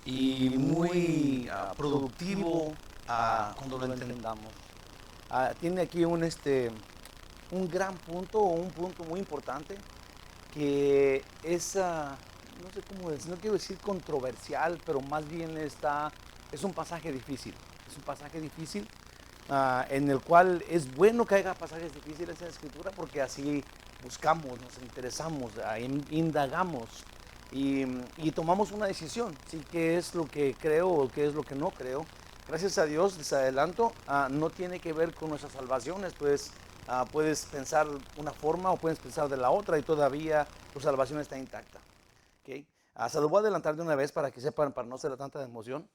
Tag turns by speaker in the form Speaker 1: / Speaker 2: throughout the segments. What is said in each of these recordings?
Speaker 1: y muy productivo cuando lo entendamos. Tiene aquí un gran punto o un punto muy importante que es, no sé cómo decir, no quiero decir controversial, pero más bien es un pasaje difícil. Es un pasaje difícil en el cual es bueno que haya pasajes difíciles en la escritura porque así buscamos, nos interesamos, indagamos y tomamos una decisión, ¿sí? ¿Qué es lo que creo o qué es lo que no creo? Gracias a Dios, les adelanto, no tiene que ver con nuestras salvaciones, pues puedes pensar una forma o puedes pensar de la otra y todavía tu salvación está intacta. ¿Okay? Se lo voy a adelantar de una vez para que sepan, para no hacer tanta emoción.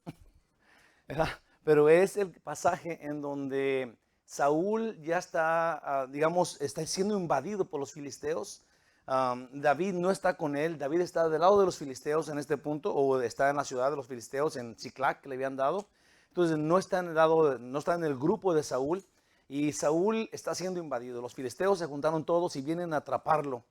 Speaker 1: Pero es el pasaje en donde Saúl ya está, digamos, está siendo invadido por los filisteos. David no está con él, David está del lado de los filisteos en este punto, o está en la ciudad de los filisteos, en Ziklag, que le habían dado. Entonces no está en el lado, no está en el grupo de Saúl, y Saúl está siendo invadido. Los filisteos se juntaron todos y vienen a atraparlo.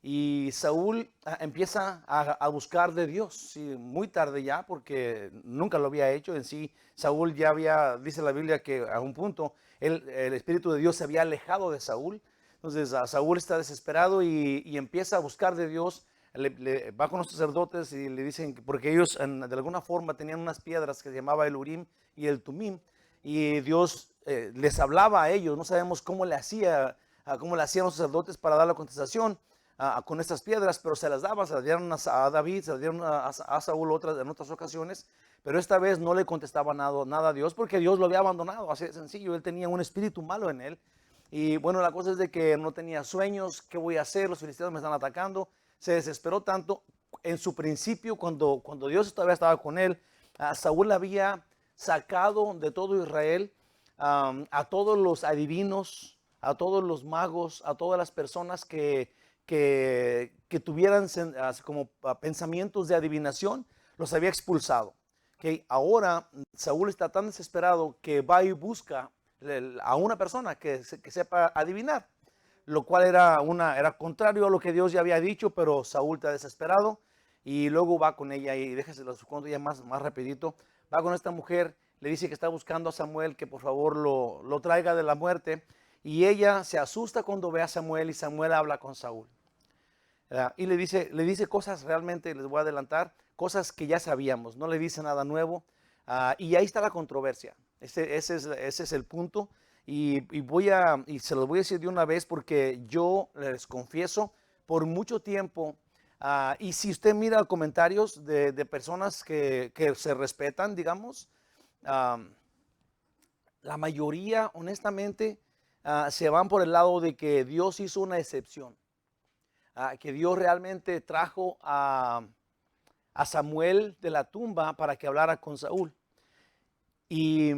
Speaker 1: Y Saúl empieza a buscar de Dios, sí, muy tarde ya, porque nunca lo había hecho en sí. Saúl ya había, dice la Biblia que a un punto el Espíritu de Dios se había alejado de Saúl. Entonces Saúl está desesperado y empieza a buscar de Dios. Va con los sacerdotes y le dicen, porque ellos de alguna forma tenían unas piedras que se llamaba el Urim y el Tumim, y Dios les hablaba a ellos. No sabemos cómo le cómo le hacían los sacerdotes para dar la contestación con estas piedras, pero se las daban, se las dieron a David, se las dieron a Saúl en otras ocasiones, pero esta vez no le contestaba nada a Dios porque Dios lo había abandonado, así de sencillo. Él tenía un espíritu malo en él. Y bueno, la cosa es de que no tenía sueños. ¿Qué voy a hacer? Los filisteos me están atacando. Se desesperó tanto. En su principio, cuando Dios todavía estaba con él, Saúl había sacado de todo Israel a todos los adivinos, a todos los magos, a todas las personas que tuvieran como pensamientos de adivinación, los había expulsado. Okay. Ahora Saúl está tan desesperado que va y busca a una persona que sepa adivinar, lo cual era contrario a lo que Dios ya había dicho, pero Saúl está desesperado y luego va con ella y déjese los cuento ya más rapidito. Va con esta mujer, le dice que está buscando a Samuel, que por favor lo traiga de la muerte, y ella se asusta cuando ve a Samuel y Samuel habla con Saúl. Y le dice cosas realmente, les voy a adelantar, cosas que ya sabíamos, no le dice nada nuevo. Y ahí está la controversia. Ese es el punto. Y se los voy a decir de una vez porque yo les confieso, por mucho tiempo, y si usted mira comentarios de personas que se respetan, digamos, uh, la mayoría, honestamente, se van por el lado de que Dios hizo una excepción. Que Dios realmente trajo a Samuel de la tumba para que hablara con Saúl. Y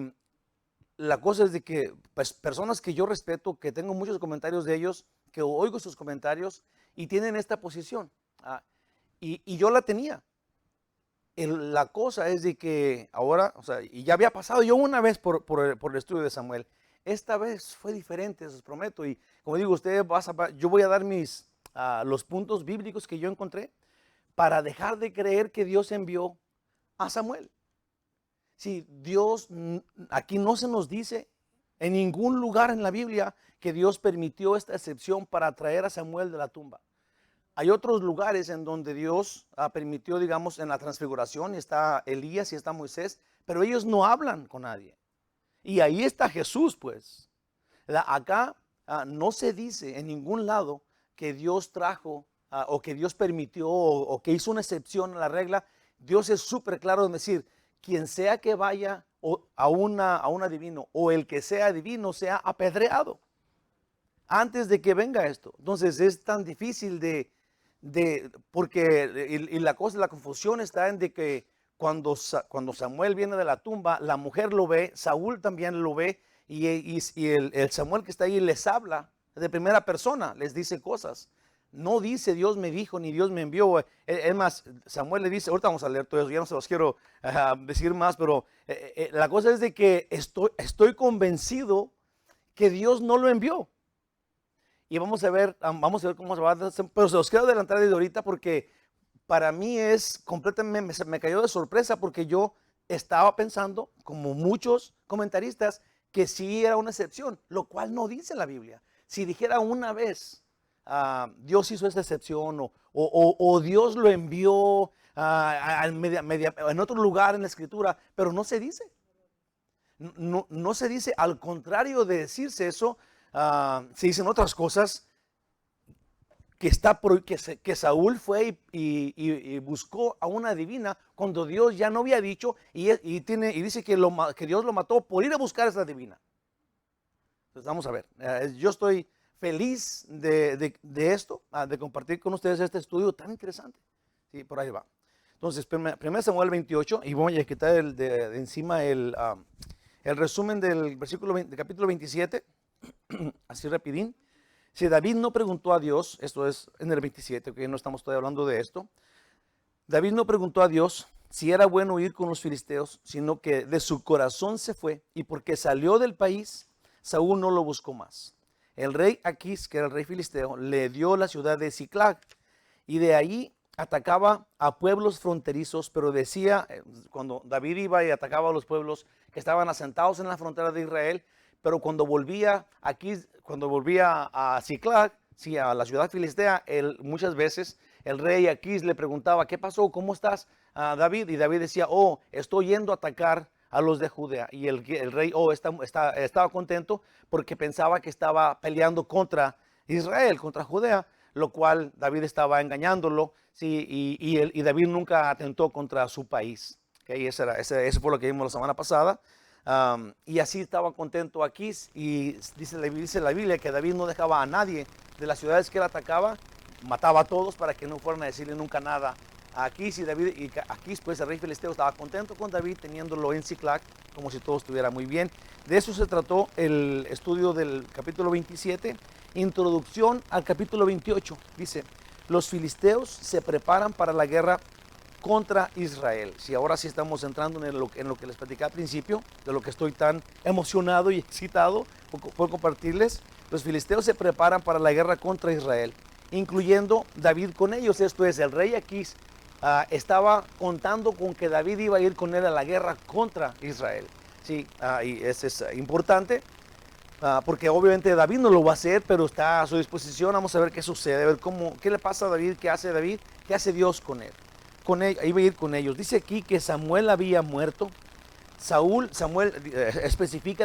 Speaker 1: la cosa es de que pues, personas que yo respeto, que tengo muchos comentarios de ellos, que oigo sus comentarios y tienen esta posición. Y yo la tenía. La cosa es de que ahora, o sea, y ya había pasado yo una vez por el estudio de Samuel. Esta vez fue diferente, os prometo. Y como digo, yo voy a dar los puntos bíblicos que yo encontré para dejar de creer que Dios envió a Samuel. Si Dios, aquí no se nos dice en ningún lugar en la Biblia que Dios permitió esta excepción para traer a Samuel de la tumba. Hay otros lugares en donde Dios permitió, digamos, en la transfiguración, y está Elías y está Moisés, pero ellos no hablan con nadie. Y ahí está Jesús, pues. Acá no se dice en ningún lado que Dios trajo o que Dios permitió o que hizo una excepción a la regla. Dios es súper claro en decir, quien sea que vaya a un adivino o el que sea adivino sea apedreado antes de que venga esto. Entonces es tan difícil porque y la cosa, la confusión está en de que cuando Samuel viene de la tumba, la mujer lo ve, Saúl también lo ve, y el Samuel que está ahí les habla de primera persona, les dice cosas. No dice Dios me dijo ni Dios me envió. Es más, Samuel le dice, ahorita vamos a leer todo eso, ya no se los quiero decir más, pero la cosa es de que estoy convencido que Dios no lo envió. Y vamos a ver cómo se va a hacer, pero se los quiero adelantar desde ahorita porque para mí es completamente, me cayó de sorpresa porque yo estaba pensando, como muchos comentaristas, que sí era una excepción, lo cual no dice la Biblia. Si dijera una vez, Dios hizo esta excepción o Dios lo envió en otro lugar en la escritura, pero no se dice. No se dice, al contrario de decirse eso, se dicen otras cosas que Saúl fue y buscó a una divina cuando Dios ya no había dicho y dice que Dios lo mató por ir a buscar a esa divina. Entonces vamos a ver, yo estoy feliz de esto, de compartir con ustedes este estudio tan interesante. Sí, por ahí va. Entonces, 1 Samuel 28, y voy a quitar de encima el resumen del del capítulo 27, así rapidín. Si David no preguntó a Dios, esto es en el 27, que no estamos todavía hablando de esto, David no preguntó a Dios si era bueno ir con los filisteos, sino que de su corazón se fue, y porque salió del país, Saúl no lo buscó más. El rey Aquís, que era el rey filisteo, le dio la ciudad de Ziclag, y de ahí atacaba a pueblos fronterizos, pero decía, cuando David iba y atacaba a los pueblos que estaban asentados en la frontera de Israel, pero cuando volvía a Ziclag, sí, a la ciudad filistea, muchas veces el rey Aquís le preguntaba, ¿qué pasó? ¿Cómo estás, David? Y David decía, oh, estoy yendo a atacar a los de Judea. Y el rey, estaba contento porque pensaba que estaba peleando contra Israel, contra Judea, lo cual David estaba engañándolo, sí, y David nunca atentó contra su país. Okay, eso fue lo que vimos la semana pasada. Y así estaba contento Aquís, y dice la Biblia que David no dejaba a nadie de las ciudades que él atacaba, mataba a todos para que no fueran a decirle nunca nada a Aquís. Y Aquís, pues el rey filisteo, estaba contento con David teniéndolo en Ziclag, como si todo estuviera muy bien. De eso se trató el estudio del capítulo 27. Introducción al capítulo 28. Dice, los filisteos se preparan para la guerra contra Israel. Si ahora sí estamos entrando en lo que les platicé al principio, de lo que estoy tan emocionado y excitado por compartirles. Los filisteos se preparan para la guerra contra Israel, incluyendo David con ellos. Esto es, el rey Aquís estaba contando con que David iba a ir con él a la guerra contra Israel. Sí, y eso es importante. Porque obviamente David no lo va a hacer, pero está a su disposición. Vamos a ver qué sucede, a ver qué le pasa a David, qué hace David, qué hace Dios con él. Iba a ir con ellos. Dice aquí que Samuel había muerto. Samuel especifica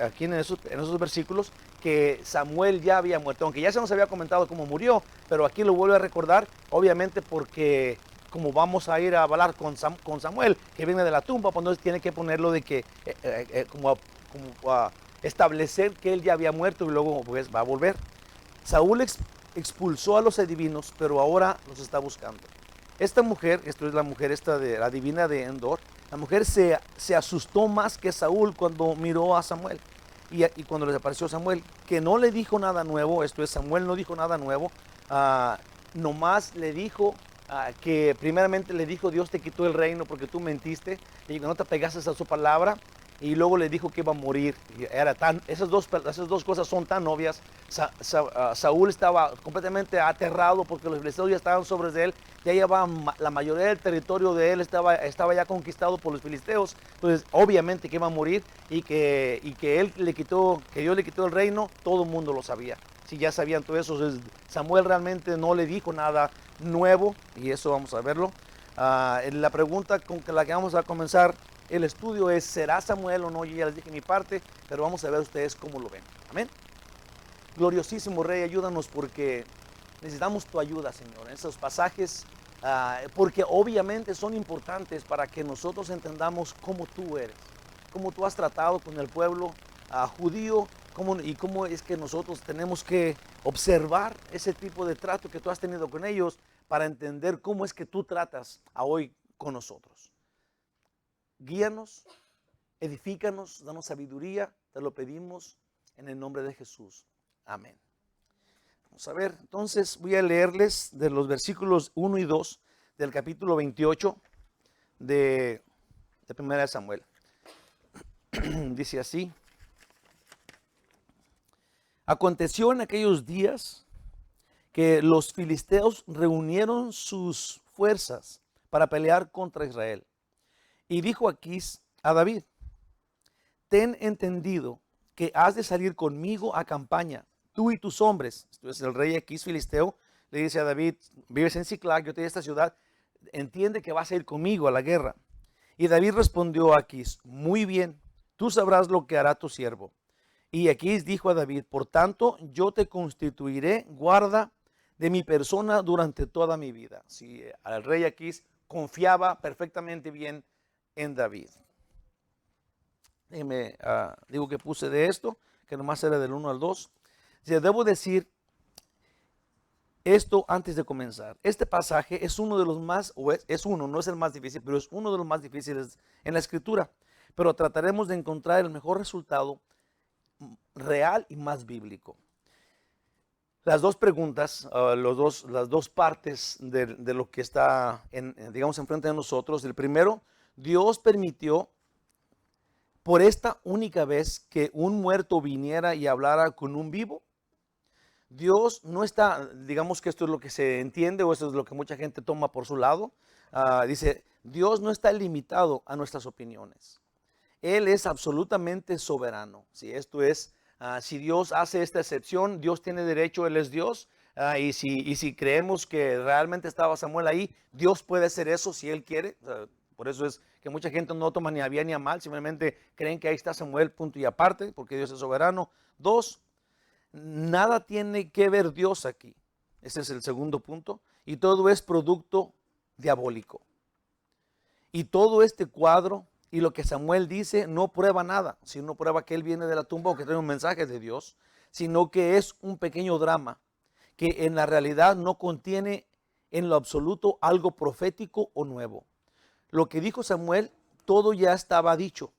Speaker 1: aquí en esos versículos que Samuel ya había muerto, aunque ya se nos había comentado cómo murió, pero aquí lo vuelve a recordar, obviamente porque como vamos a ir a hablar con Samuel, que viene de la tumba, pues entonces tiene que ponerlo de que establecer que él ya había muerto y luego pues va a volver. Saúl expulsó a los adivinos, pero ahora los está buscando. Esta mujer, esto es la mujer de la divina de Endor, la mujer se asustó más que Saúl cuando miró a Samuel y cuando les apareció Samuel, que no le dijo nada nuevo. Esto es, Samuel no dijo nada nuevo, nomás le dijo que primeramente le dijo, Dios te quitó el reino porque tú mentiste y que no te pegaste a su palabra. Y luego le dijo que iba a morir. Esas dos cosas son tan obvias. Saúl estaba completamente aterrado porque los filisteos ya estaban sobre él. Ya llevaban la mayoría del territorio de él, estaba ya conquistado por los filisteos. Entonces, obviamente que iba a morir y que Dios le quitó el reino, todo el mundo lo sabía. Si ya sabían todo eso, Samuel realmente no le dijo nada nuevo, y eso vamos a verlo. La pregunta con la que vamos a comenzar el estudio es, ¿será Samuel o no? Yo ya les dije mi parte, pero vamos a ver ustedes cómo lo ven. Amén. Gloriosísimo Rey, ayúdanos porque necesitamos tu ayuda, Señor, en esos pasajes, porque obviamente son importantes para que nosotros entendamos cómo tú eres, cómo tú has tratado con el pueblo judío, y cómo es que nosotros tenemos que observar ese tipo de trato que tú has tenido con ellos para entender cómo es que tú tratas hoy con nosotros. Guíanos, edifícanos, danos sabiduría, te lo pedimos en el nombre de Jesús. Amén. Vamos a ver, entonces voy a leerles de los versículos 1 y 2 del capítulo 28 de 1 Samuel. Dice así: aconteció en aquellos días que los filisteos reunieron sus fuerzas para pelear contra Israel. Y dijo Aquís a David: ten entendido que has de salir conmigo a campaña, tú y tus hombres. Entonces el rey Aquís filisteo le dice a David: vives en Siclag, yo te di esta ciudad, entiende que vas a ir conmigo a la guerra. Y David respondió a Aquís: muy bien, tú sabrás lo que hará tu siervo. Y Aquís dijo a David: por tanto, yo te constituiré guarda de mi persona durante toda mi vida. Si el rey Aquís confiaba perfectamente bien en David. Digo que puse de esto, que nomás era del 1 al 2. Debo decir esto antes de comenzar. Este pasaje es uno de los más, no es el más difícil, pero es uno de los más difíciles en la escritura. Pero trataremos de encontrar el mejor resultado real y más bíblico. Las dos preguntas, las dos partes de lo que está, digamos, enfrente de nosotros. El primero, Dios permitió por esta única vez que un muerto viniera y hablara con un vivo. Dios no está, digamos que esto es lo que se entiende o esto es lo que mucha gente toma por su lado. Dice, Dios no está limitado a nuestras opiniones. Él es absolutamente soberano. Si esto es, si Dios hace esta excepción, Dios tiene derecho, Él es Dios. Y si creemos que realmente estaba Samuel ahí, Dios puede hacer eso si Él quiere. Por eso es que mucha gente no toma ni a bien ni a mal, simplemente creen que ahí está Samuel, punto y aparte, porque Dios es soberano. Dos, nada tiene que ver Dios aquí. Ese es el segundo punto. Y todo es producto diabólico. Y todo este cuadro y lo que Samuel dice no prueba nada, sino prueba que él viene de la tumba o que trae un mensaje de Dios, sino que es un pequeño drama que en la realidad no contiene en lo absoluto algo profético o nuevo. Lo que dijo Samuel, todo ya estaba dicho.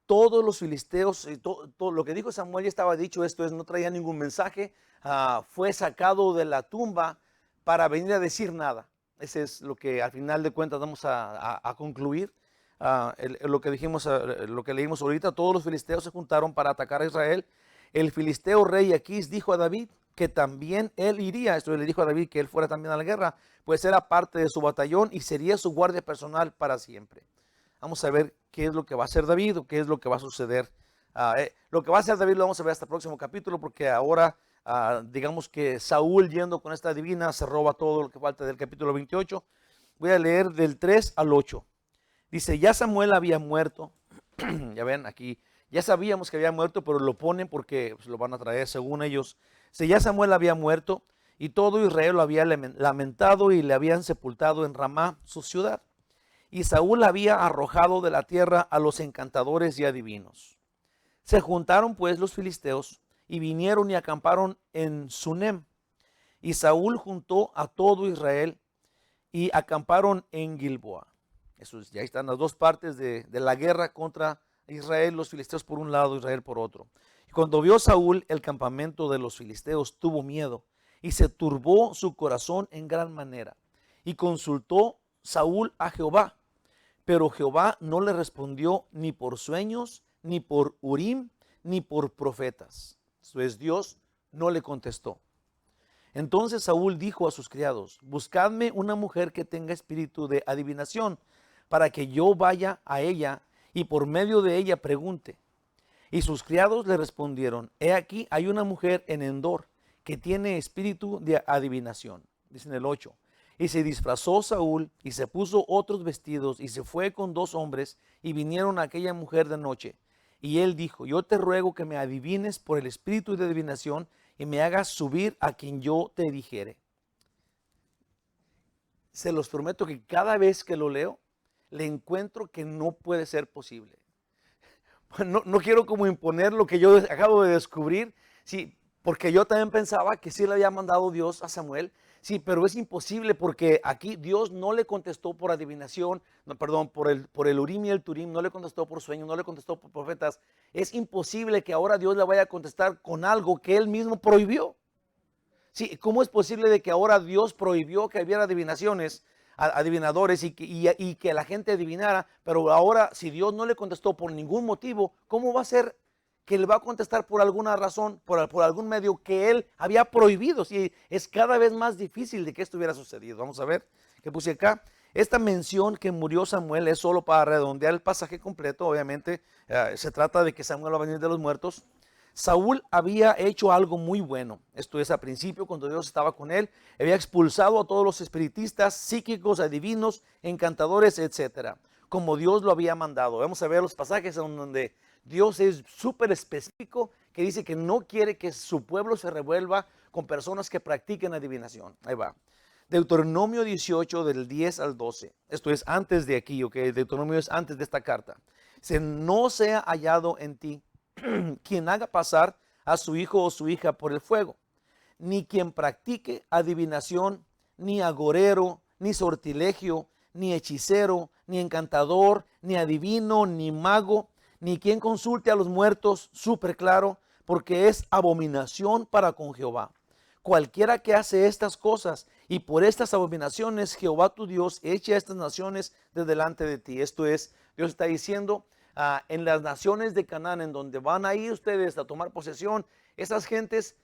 Speaker 1: Todos los filisteos, todo lo que dijo Samuel ya estaba dicho. Esto es, no traía ningún mensaje, fue sacado de la tumba para venir a decir nada. Ese es lo que al final de cuentas vamos a concluir. Lo que dijimos, lo que leímos ahorita, todos los filisteos se juntaron para atacar a Israel. El filisteo rey Aquís dijo a David que también él iría. Esto le dijo a David que él fuera también a la guerra, pues era parte de su batallón y sería su guardia personal para siempre. Vamos a ver qué es lo que va a hacer David o qué es lo que va a suceder. Lo que va a hacer David lo vamos a ver hasta el próximo capítulo, porque ahora digamos que Saúl, yendo con esta divina, se roba todo lo que falta del capítulo 28. Voy a leer del 3 al 8. Dice: ya Samuel había muerto. Ya ven, aquí ya sabíamos que había muerto, pero lo ponen porque pues, lo van a traer según ellos. Dice: ya Samuel había muerto y todo Israel lo había lamentado y le habían sepultado en Ramá, su ciudad. Y Saúl había arrojado de la tierra a los encantadores y adivinos. Se juntaron pues los filisteos y vinieron y acamparon en Sunem. Y Saúl juntó a todo Israel y acamparon en Gilboa. Eso es, ya están las dos partes de la guerra contra Israel, los filisteos por un lado, Israel por otro. Y cuando vio Saúl el campamento de los filisteos, tuvo miedo y se turbó su corazón en gran manera. Y consultó Saúl a Jehová, pero Jehová no le respondió ni por sueños, ni por Urim, ni por profetas. Pues Dios no le contestó. Entonces Saúl dijo a sus criados: buscadme una mujer que tenga espíritu de adivinación, para que yo vaya a ella y por medio de ella pregunte. Y sus criados le respondieron: he aquí hay una mujer en Endor que tiene espíritu de adivinación. Dice en el 8. Y se disfrazó Saúl y se puso otros vestidos y se fue con 2 hombres y vinieron a aquella mujer de noche. Y él dijo: yo te ruego que me adivines por el espíritu de adivinación y me hagas subir a quien yo te dijere. Se los prometo que cada vez que lo leo, le encuentro que no puede ser posible. No quiero como imponer lo que yo acabo de descubrir, sí, porque yo también pensaba que sí le había mandado Dios a Samuel. Sí, pero es imposible porque aquí Dios no le contestó por adivinación, no, perdón, por el Urim y el Turim, no le contestó por sueños, no le contestó por profetas. Es imposible que ahora Dios le vaya a contestar con algo que Él mismo prohibió. Sí, ¿cómo es posible de que ahora Dios prohibió que hubiera adivinaciones, adivinadores y que la gente adivinara? Pero ahora, si Dios no le contestó por ningún motivo, ¿cómo va a ser que le va a contestar por alguna razón, por algún medio que él había prohibido. Sí, es cada vez más difícil de que esto hubiera sucedido. Vamos a ver qué puse acá. Esta mención que murió Samuel es solo para redondear el pasaje completo. Obviamente se trata de que Samuel va a venir de los muertos. Saúl había hecho algo muy bueno. Esto es, al principio, cuando Dios estaba con él, había expulsado a todos los espiritistas, psíquicos, adivinos, encantadores, etcétera, como Dios lo había mandado. Vamos a ver los pasajes donde Dios es súper específico, que dice que no quiere que su pueblo se revuelva con personas que practiquen adivinación. Ahí va. Deuteronomio 18 del 10 al 12. Esto es antes de aquí, ok. Deuteronomio es antes de esta carta. Dice, no sea hallado en ti quien haga pasar a su hijo o su hija por el fuego, ni quien practique adivinación, ni agorero, ni sortilegio, ni hechicero, ni encantador, ni adivino, ni mago, ni quien consulte a los muertos, súper claro, porque es abominación para con Jehová. Cualquiera que hace estas cosas, y por estas abominaciones Jehová tu Dios echa a estas naciones de delante de ti. Esto es, Dios está diciendo, en las naciones de Canaán, en donde van a ir ustedes a tomar posesión, esas gentes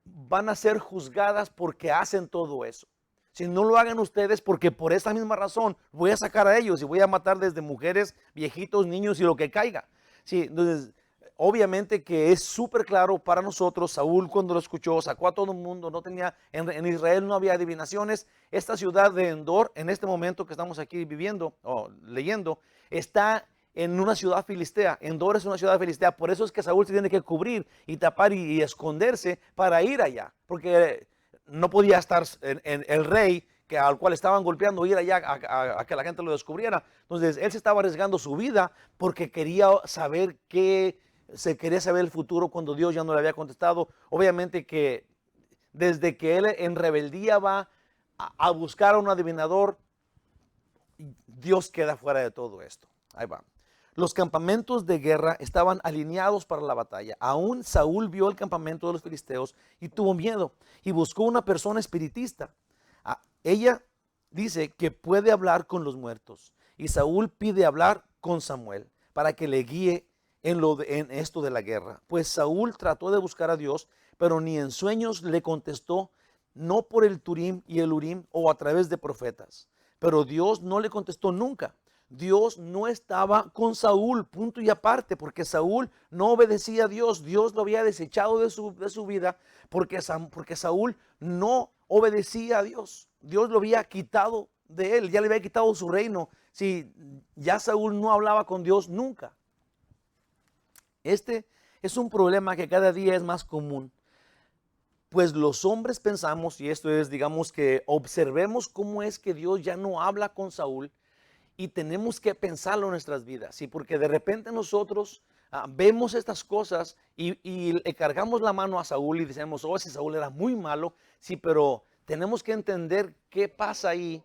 Speaker 1: van a ser juzgadas porque hacen todo eso. Si no lo hagan ustedes, porque por esa misma razón voy a sacar a ellos y voy a matar desde mujeres, viejitos, niños y lo que caiga. Sí, entonces, obviamente que es súper claro para nosotros. Saúl, cuando lo escuchó, sacó a todo el mundo. No tenía, en Israel no había adivinaciones. Esta ciudad de Endor, en este momento que estamos aquí viviendo o leyendo, está en una ciudad filistea. Endor es una ciudad filistea. Por eso es que Saúl se tiene que cubrir y tapar y esconderse para ir allá, porque no podía estar en el rey al cual estaban golpeando, ir allá a que la gente lo descubriera. Entonces él se estaba arriesgando su vida porque quería saber quería saber el futuro cuando Dios ya no le había contestado. Obviamente que desde que él en rebeldía va a buscar a un adivinador, Dios queda fuera de todo esto. Ahí va. Los campamentos de guerra estaban alineados para la batalla. Aún Saúl vio el campamento de los filisteos y tuvo miedo y buscó una persona espiritista. Ella dice que puede hablar con los muertos, y Saúl pide hablar con Samuel para que le guíe en esto de la guerra. Pues Saúl trató de buscar a Dios, pero ni en sueños le contestó, no por el Turim y el Urim o a través de profetas. Pero Dios no le contestó nunca. Dios no estaba con Saúl, punto y aparte, porque Saúl no obedecía a Dios. Dios lo había desechado de su vida porque Saúl no obedecía a Dios. Dios lo había quitado de él, ya le había quitado su reino. Si ya Saúl no hablaba con Dios nunca. Este es un problema que cada día es más común. Pues los hombres pensamos, y esto es, digamos que observemos cómo es que Dios ya no habla con Saúl, y tenemos que pensarlo en nuestras vidas, ¿sí? Porque de repente nosotros vemos estas cosas y le cargamos la mano a Saúl y decimos, oh, ese Saúl era muy malo, sí, pero tenemos que entender qué pasa ahí,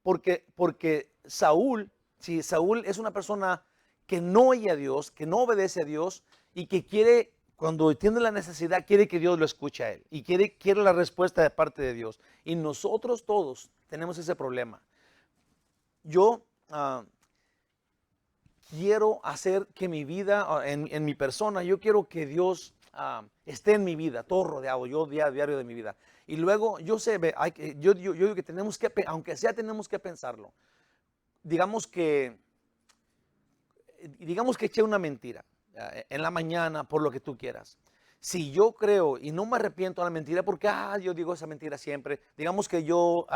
Speaker 1: porque Saúl, sí, Saúl es una persona que no oye a Dios, que no obedece a Dios y que quiere, cuando tiene la necesidad, quiere que Dios lo escuche a él y quiere la respuesta de parte de Dios. Y nosotros todos tenemos ese problema. Yo quiero hacer que mi vida, en mi persona, yo quiero que Dios esté en mi vida, todo rodeado, yo diario de mi vida. Y luego, yo sé, yo digo que tenemos que, aunque sea, tenemos que pensarlo. Digamos que eché una mentira en la mañana, por lo que tú quieras. Si yo creo y no me arrepiento de la mentira, porque yo digo esa mentira siempre. Digamos que yo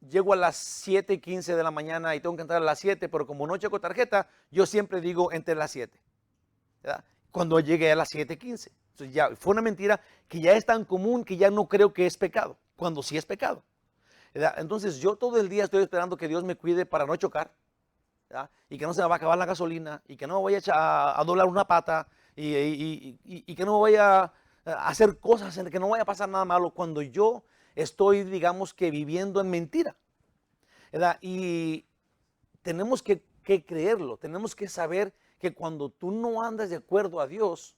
Speaker 1: llego a las 7:15 de la mañana y tengo que entrar a las 7, pero como no checo tarjeta, yo siempre digo entre las 7, ¿verdad? Cuando llegué a las 7:15. Entonces ya fue una mentira que ya es tan común que ya no creo que es pecado, cuando sí es pecado, ¿verdad? Entonces yo todo el día estoy esperando que Dios me cuide para no chocar, ¿verdad? Y que no se me va a acabar la gasolina, y que no voy a doblar una pata, y que no voy a hacer cosas en que no vaya a pasar nada malo cuando yo estoy, digamos que viviendo en mentira, ¿verdad? Y tenemos que creerlo, tenemos que saber que cuando tú no andas de acuerdo a Dios,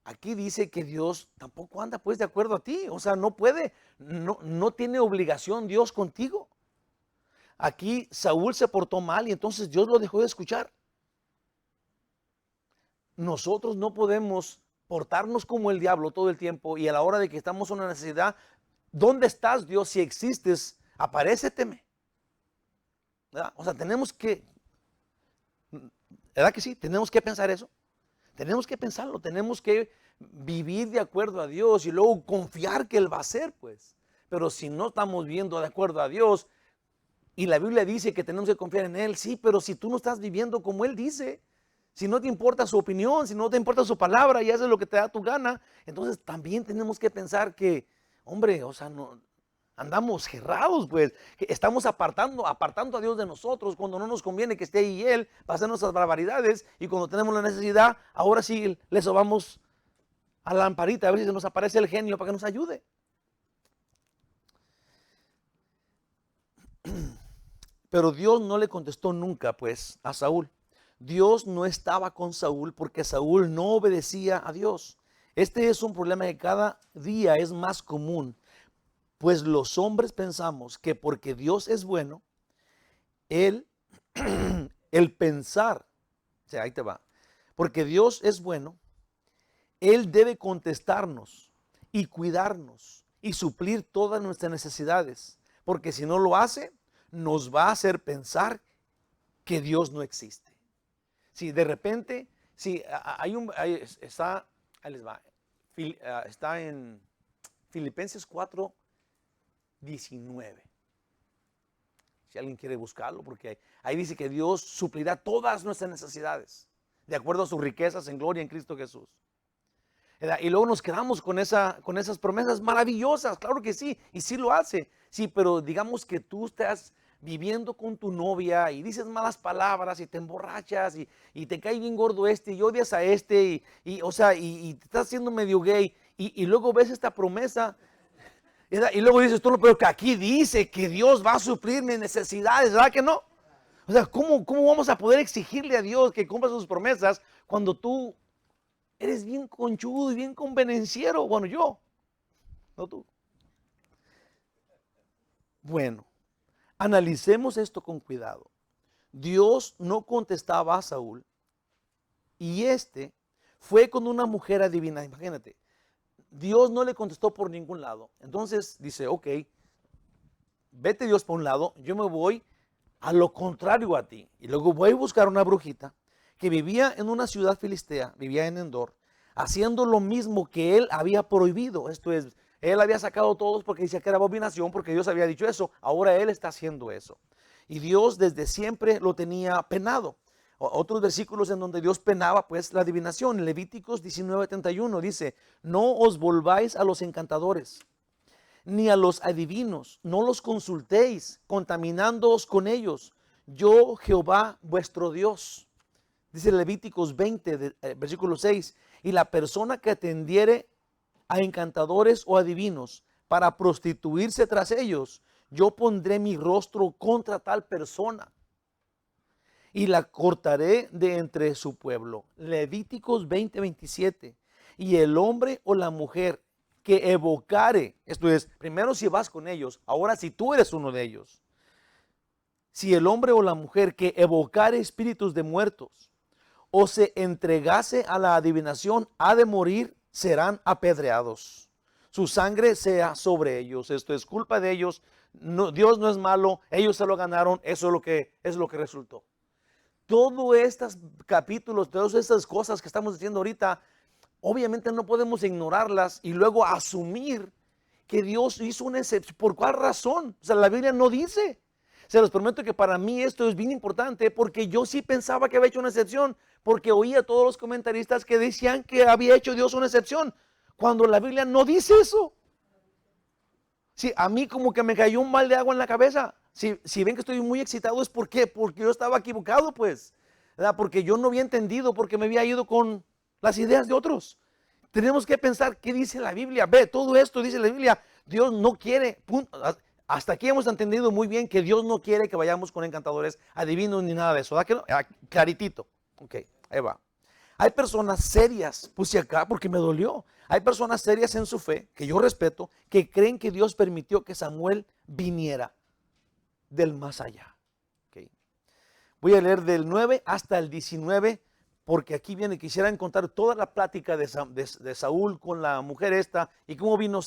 Speaker 1: aquí dice que Dios tampoco anda pues de acuerdo a ti, o sea, no puede, no tiene obligación Dios contigo. Aquí Saúl se portó mal y entonces Dios lo dejó de escuchar. nosotros no podemos portarnos como el diablo todo el tiempo y a la hora de que estamos en una necesidad, ¿dónde estás, Dios? Si existes, aparéceteme. ¿Verdad? O sea, tenemos que, ¿verdad que sí? Tenemos que pensar eso. Tenemos que pensarlo, tenemos que vivir de acuerdo a Dios y luego confiar que Él va a hacer, pues. Pero si no estamos viviendo de acuerdo a Dios y la Biblia dice que tenemos que confiar en Él, sí, pero si tú no estás viviendo como Él dice, si no te importa su opinión, si no te importa su palabra y haces lo que te da tu gana, entonces también tenemos que pensar que, hombre, o sea, no, andamos cerrados, pues, que estamos apartando a Dios de nosotros cuando no nos conviene que esté ahí Él para hacer nuestras barbaridades y cuando tenemos la necesidad, ahora sí le sobamos a la lamparita a ver si se nos aparece el genio para que nos ayude. Pero Dios no le contestó nunca, pues, a Saúl. Dios no estaba con Saúl porque Saúl no obedecía a Dios. Este es un problema que cada día es más común, pues los hombres pensamos que porque Dios es bueno, el pensar, o sea, ahí te va, porque Dios es bueno, Él debe contestarnos y cuidarnos y suplir todas nuestras necesidades, porque si no lo hace, nos va a hacer pensar que Dios no existe. Si de repente, si está, ahí les va, está en Filipenses 4:19. Si alguien quiere buscarlo, porque ahí dice que Dios suplirá todas nuestras necesidades, de acuerdo a sus riquezas en gloria en Cristo Jesús. Y luego nos quedamos con esas promesas maravillosas, claro que sí, y sí lo hace. Sí, pero digamos que tú estás viviendo con tu novia y dices malas palabras y te emborrachas y te cae bien gordo este y odias a este o sea, y te estás haciendo medio gay y luego ves esta promesa, ¿verdad? Y luego dices tú, no, pero que aquí dice que Dios va a suplir mis necesidades, ¿verdad que no? O sea, ¿cómo vamos a poder exigirle a Dios que cumpla sus promesas cuando tú eres bien conchudo y bien convenenciero? Bueno, yo, no tú. Bueno, analicemos esto con cuidado. Dios no contestaba a Saúl y este fue con una mujer adivina. Imagínate, Dios no le contestó por ningún lado. Entonces dice, ok, vete Dios por un lado, yo me voy a lo contrario a ti. Y luego voy a buscar una brujita que vivía en una ciudad filistea, vivía en Endor, haciendo lo mismo que él había prohibido. Esto es, él había sacado a todos porque decía que era abominación, porque Dios había dicho eso. Ahora él está haciendo eso. Y Dios desde siempre lo tenía penado. Otros versículos en donde Dios penaba pues la adivinación. En Levíticos 19:31 dice, no os volváis a los encantadores, ni a los adivinos, no los consultéis, contaminándoos con ellos. Yo, Jehová, vuestro Dios. Dice Levíticos 20, versículo 6, y la persona que atendiere a encantadores o adivinos para prostituirse tras ellos, yo pondré mi rostro contra tal persona y la cortaré de entre su pueblo. Levíticos 20:27. Y el hombre o la mujer que evocare, esto es, primero si vas con ellos, ahora si tú eres uno de ellos. Si el hombre o la mujer que evocare espíritus de muertos o se entregase a la adivinación, ha de morir, serán apedreados. Su sangre sea sobre ellos. Esto es culpa de ellos. No, Dios no es malo, ellos se lo ganaron, eso es lo que resultó. Todos estos capítulos, todas estas cosas que estamos diciendo ahorita, obviamente no podemos ignorarlas y luego asumir que Dios hizo una excepción. ¿Por cuál razón? O sea, la Biblia no dice. Se los prometo que para mí esto es bien importante porque yo sí pensaba que había hecho una excepción, porque oía a todos los comentaristas que decían que había hecho Dios una excepción, cuando la Biblia no dice eso. Sí, a mí como que me cayó un mal de agua en la cabeza. Si ven que estoy muy excitado es porque yo estaba equivocado, pues, ¿verdad? Porque yo no había entendido, porque me había ido con las ideas de otros. Tenemos que pensar qué dice la Biblia. Ve, todo esto dice la Biblia. Dios no quiere, punto. Hasta aquí hemos entendido muy bien que Dios no quiere que vayamos con encantadores, adivinos ni nada de eso. ¿Verdad que no? Claritito. Ok, ahí va. Hay personas serias, puse acá porque me dolió. Hay personas serias en su fe, que yo respeto, que creen que Dios permitió que Samuel viniera del más allá. Okay. Voy a leer del 9 hasta el 19 porque aquí viene, quisiera encontrar toda la plática de Saúl con la mujer esta y cómo vino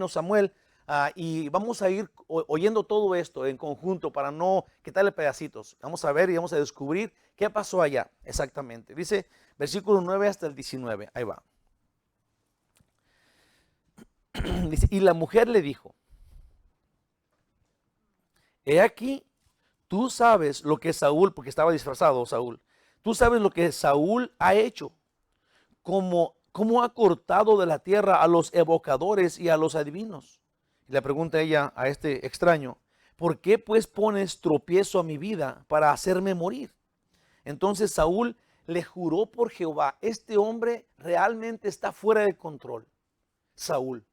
Speaker 1: Samuel. Y vamos a ir oyendo todo esto en conjunto para no quitarle pedacitos. Vamos a ver y vamos a descubrir qué pasó allá exactamente. Dice versículo 9 hasta el 19. Ahí va. Dice, y la mujer le dijo, he aquí, tú sabes lo que Saúl, porque estaba disfrazado Saúl, tú sabes lo que Saúl ha hecho, cómo ha cortado de la tierra a los evocadores y a los adivinos. Y le pregunta ella a este extraño, ¿por qué pues pones tropiezo a mi vida para hacerme morir? Entonces Saúl le juró por Jehová, este hombre realmente está fuera de control. Saúl.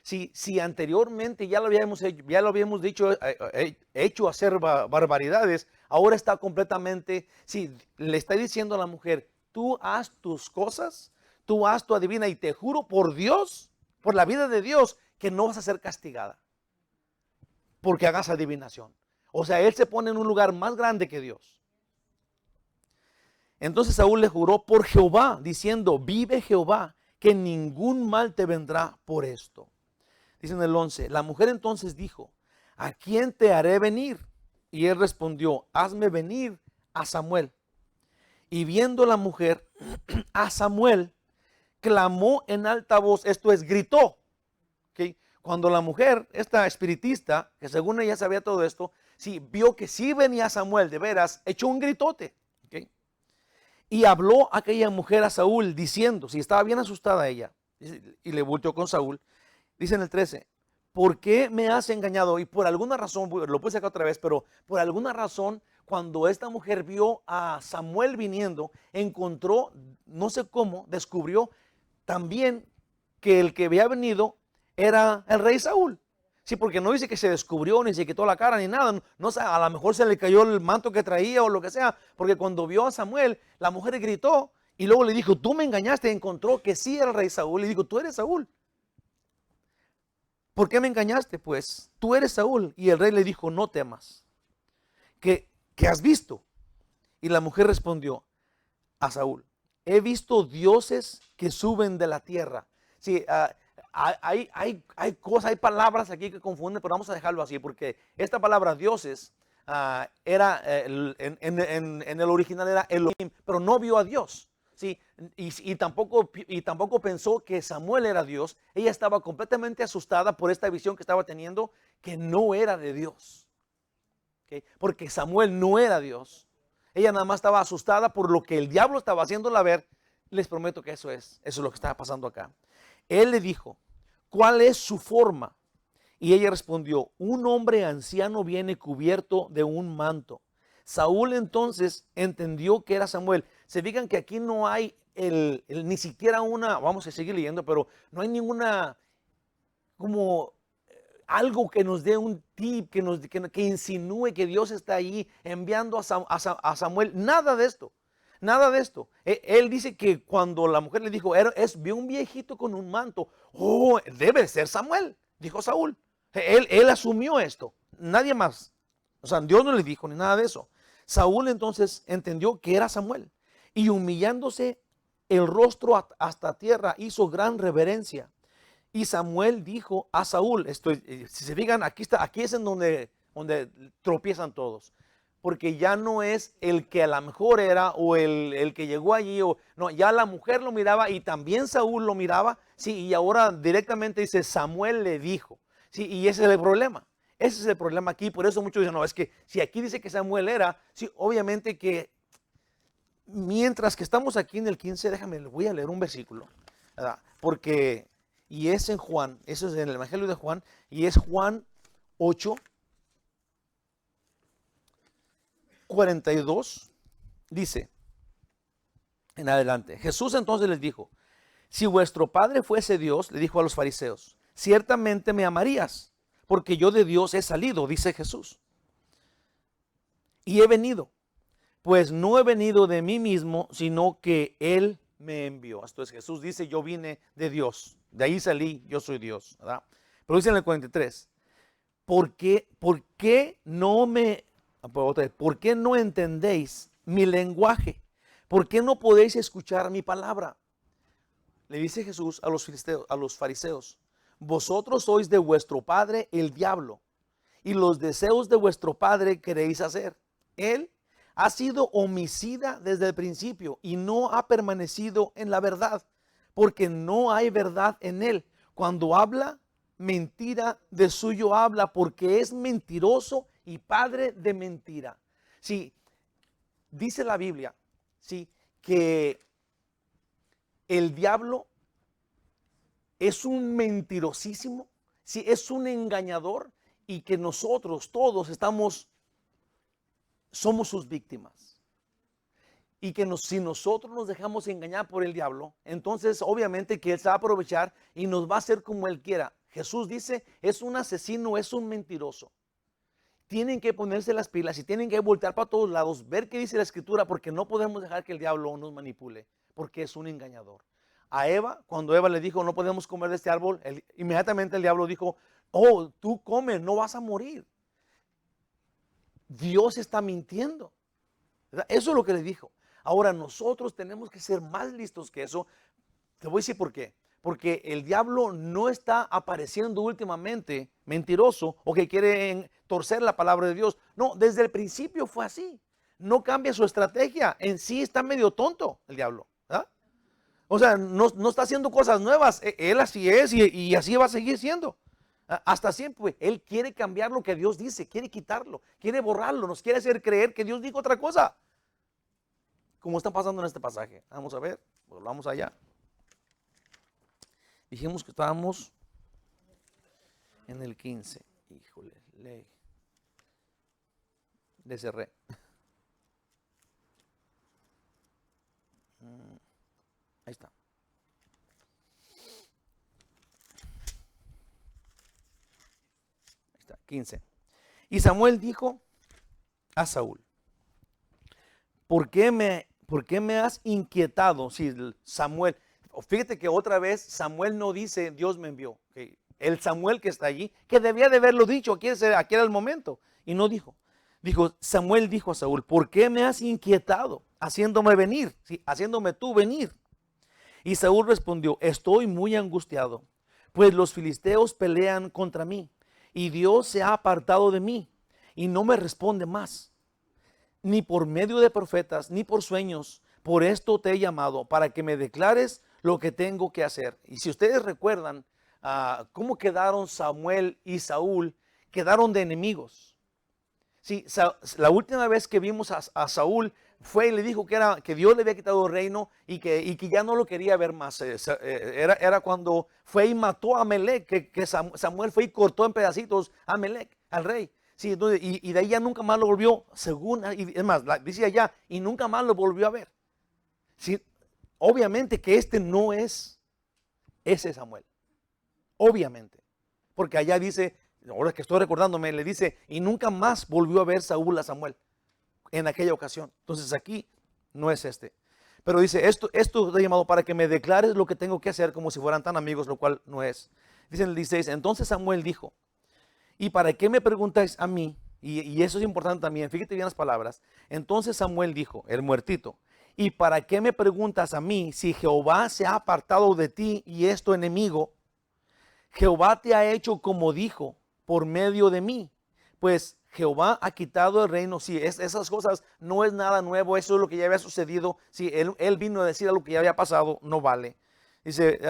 Speaker 1: Si anteriormente ya lo habíamos dicho, hecho hacer barbaridades, ahora está completamente, le está diciendo a la mujer, tú haz tus cosas, tú haz tu adivina y te juro por Dios, por la vida de Dios, que no vas a ser castigada porque hagas adivinación. O sea, él se pone en un lugar más grande que Dios. Entonces Saúl le juró por Jehová, diciendo, vive Jehová, que ningún mal te vendrá por esto. Dice en el 11, la mujer entonces dijo, ¿a quién te haré venir? Y él respondió, hazme venir a Samuel. Y viendo la mujer a Samuel, clamó en alta voz, esto es, gritó. ¿Okay? Cuando la mujer, esta espiritista, que según ella sabía todo esto, vio que sí venía Samuel, de veras, echó un gritote. ¿Okay? Y habló aquella mujer a Saúl diciendo, estaba bien asustada ella, y le volteó con Saúl, dice en el 13, ¿por qué me has engañado? Y por alguna razón, lo puse acá otra vez, pero por alguna razón, cuando esta mujer vio a Samuel viniendo, encontró, no sé cómo, descubrió también que el que había venido era el rey Saúl. Sí, porque no dice que se descubrió, ni se quitó la cara, ni nada. No, a lo mejor se le cayó el manto que traía o lo que sea, porque cuando vio a Samuel, la mujer gritó y luego le dijo, tú me engañaste, encontró que sí era el rey Saúl. Y dijo, tú eres Saúl. ¿Por qué me engañaste? Pues tú eres Saúl. Y el rey le dijo, no temas. ¿Qué has visto? Y la mujer respondió a Saúl, he visto dioses que suben de la tierra. Sí, hay cosas, hay palabras aquí que confunden, pero vamos a dejarlo así, porque esta palabra dioses era, en el original era Elohim, pero no vio a Dios. Sí, y tampoco pensó que Samuel era Dios. Ella estaba completamente asustada por esta visión que estaba teniendo, que no era de Dios. ¿Okay? Porque Samuel no era Dios. Ella nada más estaba asustada por lo que el diablo estaba haciéndola ver. Les prometo que eso es lo que estaba pasando acá. Él le dijo, ¿cuál es su forma? Y ella respondió, un hombre anciano viene cubierto de un manto. Saúl entonces entendió que era Samuel. Se fijan que aquí no hay ni siquiera vamos a seguir leyendo, pero no hay ninguna, como algo que nos dé un tip, que insinúe que Dios está ahí enviando a Samuel. Nada de esto. Nada de esto. Él dice que cuando la mujer le dijo, vio un viejito con un manto. Oh, debe ser Samuel, dijo Saúl. Él asumió esto. Nadie más. O sea, Dios no le dijo ni nada de eso. Saúl entonces entendió que era Samuel. Y humillándose el rostro hasta tierra, hizo gran reverencia. Y Samuel dijo a Saúl, si se fijan, aquí es en donde tropiezan todos. Porque ya no es el que a lo mejor era o el que llegó allí, no, ya la mujer lo miraba y también Saúl lo miraba, y ahora directamente dice Samuel le dijo, y ese es el problema. Ese es el problema aquí, por eso muchos dicen, no, es que si aquí dice que Samuel era, obviamente que mientras que estamos aquí en el 15, voy a leer un versículo, ¿verdad? Porque, y es en Juan, eso es en el Evangelio de Juan, y es Juan 8, 42, dice, en adelante, Jesús entonces les dijo, si vuestro Padre fuese Dios, le dijo a los fariseos, ciertamente me amarías, porque yo de Dios he salido, dice Jesús, y he venido, pues no he venido de mí mismo, sino que Él me envió. Esto es, Jesús dice, yo vine de Dios, de ahí salí, yo soy Dios, ¿verdad? Pero dice en el 43, ¿por qué no entendéis mi lenguaje? ¿por qué no podéis escuchar mi palabra? Le dice Jesús a los filisteos, a los fariseos, vosotros sois de vuestro padre el diablo, y los deseos de vuestro padre queréis hacer. Él ha sido homicida desde el principio y no ha permanecido en la verdad, porque no hay verdad en él. Cuando habla, mentira de suyo habla, porque es mentiroso y padre de mentira. Sí, dice la Biblia, sí, que el diablo es un mentirosísimo, sí, es un engañador, y que nosotros todos somos sus víctimas. Y que si nosotros nos dejamos engañar por el diablo, entonces obviamente que él se va a aprovechar y nos va a hacer como él quiera. Jesús dice, es un asesino, es un mentiroso. Tienen que ponerse las pilas y tienen que voltear para todos lados, ver qué dice la escritura, porque no podemos dejar que el diablo nos manipule, porque es un engañador. A Eva, cuando Eva le dijo, no podemos comer de este árbol, inmediatamente el diablo dijo, oh, tú comes, no vas a morir. Dios está mintiendo, ¿verdad? Eso es lo que le dijo. Ahora nosotros tenemos que ser más listos que eso. Te voy a decir por qué. Porque el diablo no está apareciendo últimamente mentiroso o que quiere torcer la palabra de Dios. No, desde el principio fue así. No cambia su estrategia. En sí está medio tonto el diablo, ¿verdad? O sea, no está haciendo cosas nuevas. Él así es y así va a seguir siendo. Hasta siempre. Él quiere cambiar lo que Dios dice, quiere quitarlo, quiere borrarlo, nos quiere hacer creer que Dios dijo otra cosa. Como está pasando en este pasaje. Vamos a ver, volvamos allá. Dijimos que estábamos en el 15. Híjole, le cerré. Ahí está. Ahí está, 15. Y Samuel dijo a Saúl, ¿por qué me has inquietado? Si Samuel, fíjate que otra vez Samuel no dice Dios me envió. Okay. El Samuel que está allí, que debía de haberlo dicho, aquí era el momento, y no dijo. Samuel dijo a Saúl, ¿por qué me has inquietado haciéndome venir? Sí, haciéndome tú venir. Y Saúl respondió, estoy muy angustiado, pues los filisteos pelean contra mí, y Dios se ha apartado de mí, y no me responde más, ni por medio de profetas, ni por sueños. Por esto te he llamado, para que me declares lo que tengo que hacer. Y si ustedes recuerdan cómo quedaron Samuel y Saúl, quedaron de enemigos. Sí, la última vez que vimos a Saúl fue y le dijo que Dios le había quitado el reino y que ya no lo quería ver más. Era cuando fue y mató a Amelec, que Samuel fue y cortó en pedacitos a Amelec, al rey. Sí, entonces, y de ahí ya nunca más lo volvió, y es más, dice allá, y nunca más lo volvió a ver. Sí, obviamente que este no es ese Samuel, obviamente, porque allá dice, ahora que estoy recordándome, le dice, y nunca más volvió a ver Saúl a Samuel en aquella ocasión. Entonces aquí no es este. Pero dice, esto te he llamado para que me declares lo que tengo que hacer, como si fueran tan amigos, lo cual no es. Dice en el 16, entonces Samuel dijo, ¿y para qué me preguntáis a mí? Y eso es importante también, fíjate bien las palabras. Entonces Samuel dijo, el muertito, ¿y para qué me preguntas a mí si Jehová se ha apartado de ti y es tu enemigo? Jehová te ha hecho como dijo por medio de mí. Pues Jehová ha quitado el reino. Sí, esas cosas no es nada nuevo, eso es lo que ya había sucedido. Sí, él vino a decir algo que ya había pasado, no vale. Dice,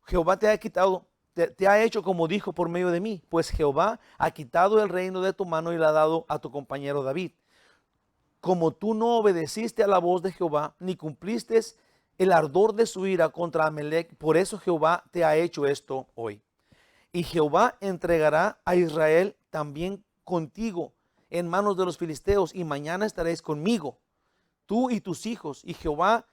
Speaker 1: Jehová te ha quitado. Te ha hecho como dijo por medio de mí, pues Jehová ha quitado el reino de tu mano y lo ha dado a tu compañero David. Como tú no obedeciste a la voz de Jehová, ni cumpliste el ardor de su ira contra Amelec, por eso Jehová te ha hecho esto hoy. Y Jehová entregará a Israel también contigo en manos de los filisteos, y mañana estaréis conmigo, tú y tus hijos, y Jehová